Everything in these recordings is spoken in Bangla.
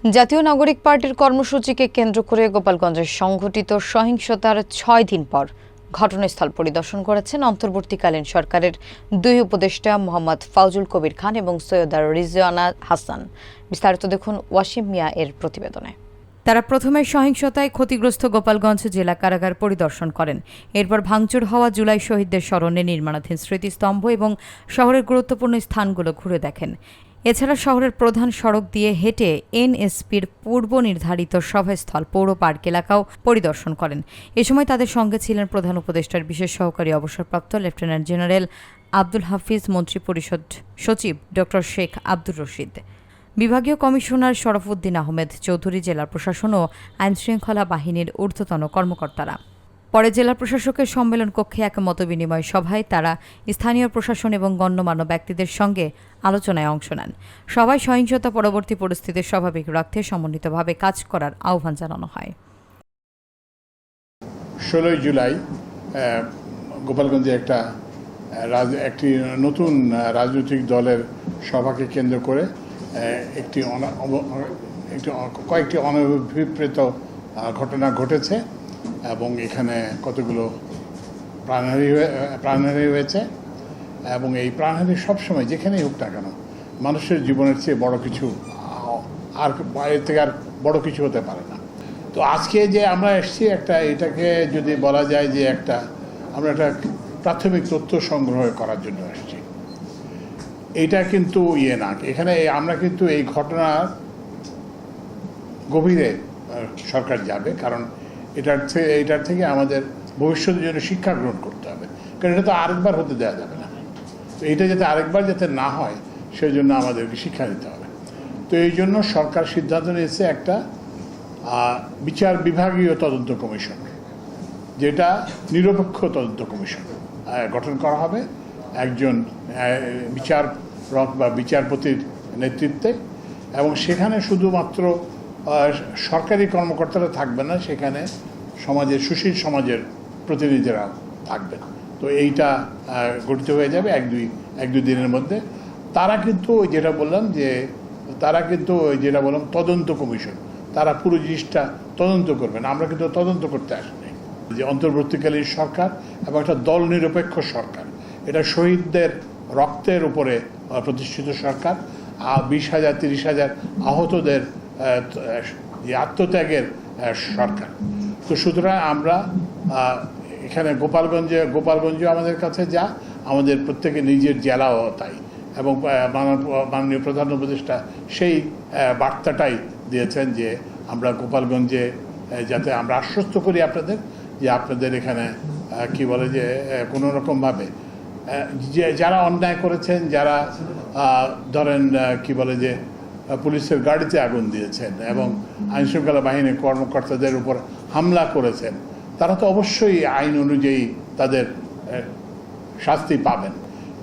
জাতীয় নাগরিক পার্টির কর্মসূচিকে কেন্দ্র করে গোপালগঞ্জে সংঘটিত সহিংসতার ৬ দিন পর ঘটনাস্থল পরিদর্শন করেছেন অন্তর্বর্তীকালীন সরকারের দুই উপদেষ্টা মোহাম্মদ ফাউজুল কবির খান এবং সৈয়দা রিজওয়ানা হাসান। বিস্তারিত দেখুন ওয়াসিম মিয়া এর প্রতিবেদনে। তারা প্রথমে সহিংসতায় ক্ষতিগ্রস্ত গোপালগঞ্জ জেলা কারাগার পরিদর্শন করেন। এরপর ভাঙচুর হওয়া জুলাই শহীদদের স্মরণে নির্মাণাধীন স্মৃতিস্তম্ভ এবং শহরের গুরুত্বপূর্ণ স্থানগুলো ঘুরে দেখেন। এছাড়া শহরের প্রধান সড়ক দিয়ে হেঁটে এনএসপির পূর্ব নির্ধারিত সভাস্থল পৌর পার্ক এলাকাও পরিদর্শন করেন। এ সময় তাদের সঙ্গে ছিলেন প্রধান উপদেষ্টার বিশেষ সহকারী অবসরপ্রাপ্ত লেফটেন্যান্ট জেনারেল আব্দুল হাফিজ, মন্ত্রিপরিষদ সচিব ড শেখ আব্দুর রশিদ, বিভাগীয় কমিশনার শরফুদ্দিন আহমেদ চৌধুরী, জেলা প্রশাসন ও আইনশৃঙ্খলা বাহিনীর ঊর্ধ্বতন কর্মকর্তারা। পরে জেলা প্রশাসকের সম্মেলন কক্ষে এক মতবিনিময় সভায় তারা স্থানীয় প্রশাসন এবং গণ্যমান্য ব্যক্তিদের সঙ্গে আলোচনায় অংশ নেন। সভায় সহিংসতা পরবর্তী পরিস্থিতি স্বাভাবিক রাখতে সমন্বিতভাবে কাজ করার আহ্বান জানানো হয়। 16 জুলাই গোপালগঞ্জে একটি নতুন রাজনৈতিক দলের সভাকে কেন্দ্র করে কয়েকটি অনভিপ্রেত ঘটনা ঘটেছে এবং এখানে কতগুলো প্রাণহানি হয়েছে এবং এই প্রাণহানি সবসময় যেখানেই হোক না কেন মানুষের জীবনের চেয়ে বড় কিছু আর এর থেকে আর বড় কিছু হতে পারে না। তো আজকে যে আমরা এসেছি এটাকে যদি বলা যায় যে আমরা একটা প্রাথমিক তথ্য সংগ্রহ করার জন্য এসেছি। এইটা কিন্তু না, এখানে আমরা কিন্তু এই ঘটনার গভীরে সরকার যাবে, কারণ এটার থেকে আমাদের ভবিষ্যতের জন্য শিক্ষা গ্রহণ করতে হবে, কারণ এটা তো আরেকবার হতে দেওয়া যাবে না। তো এইটা যাতে আরেকবার যাতে না হয় সেই জন্য আমাদেরকে শিক্ষা দিতে হবে। তো এই জন্য সরকার সিদ্ধান্ত নিয়েছে একটা বিচার বিভাগীয় তদন্ত কমিশন, যেটা নিরপেক্ষ তদন্ত কমিশন গঠন করা হবে একজন বিচারক বা বিচারপতির নেতৃত্বে, এবং সেখানে শুধুমাত্র সরকারি কর্মকর্তারা থাকবে না, সেখানে সুশীল সমাজের প্রতিনিধিরা থাকবেন। তো এইটা গঠিত হয়ে যাবে এক দুই দিনের মধ্যে। তারা কিন্তু যেটা বললাম তদন্ত কমিশন, তারা পুরো জিনিসটা তদন্ত করবেন। আমরা কিন্তু তদন্ত করতে আসিনি। যে অন্তর্বর্তীকালীন সরকার এবং একটা দল নিরপেক্ষ সরকার, এটা শহীদদের রক্তের উপরে প্রতিষ্ঠিত সরকার, 20,000 30,000 আহতদের আত্মত্যাগের সরকার। তো সুতরাং আমরা এখানে গোপালগঞ্জে আমাদের কাছে আমাদের প্রত্যেকের নিজের জেলাও তাই, এবং মাননীয় প্রধান উপদেষ্টা সেই বার্তাটাই দিয়েছেন যে আমরা গোপালগঞ্জে যাতে আমরা আশ্বস্ত করি আপনাদের, যে আপনাদের এখানে কোনো রকমভাবে যারা অন্যায় করেছেন, যারা ধরেন পুলিশের গাড়িতে আগুন দিয়েছেন এবং আইনশৃঙ্খলা বাহিনীর কর্মকর্তাদের উপর হামলা করেছেন, তারা তো অবশ্যই আইন অনুযায়ী তাদের শাস্তি পাবেন।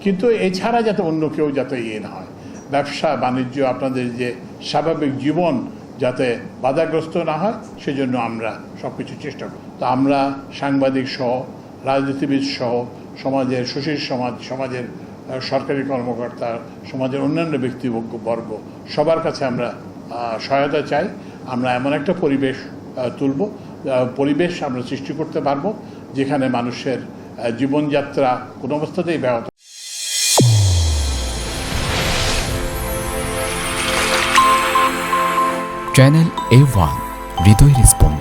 কিন্তু এছাড়া যাতে অন্য কেউ যাতে না হয়, ব্যবসা বাণিজ্য, আপনাদের যে স্বাভাবিক জীবন যাতে বাধাগ্রস্ত না হয়, সেজন্য আমরা সব কিছু চেষ্টা করি। তো আমরা সাংবাদিক সহ, রাজনীতিবিদ সহ, সমাজের সুশীল সমাজের সরকারি কর্মকর্তা, সমাজের অন্যান্য ব্যক্তিবর্গ সবার কাছে আমরা সহায়তা চাই। আমরা এমন একটা পরিবেশ আমরা সৃষ্টি করতে পারবো যেখানে মানুষের জীবনযাত্রা কোনো অবস্থাতেই ব্যাহত। চ্যানেল A1 হৃদয়ের স্পন্দন।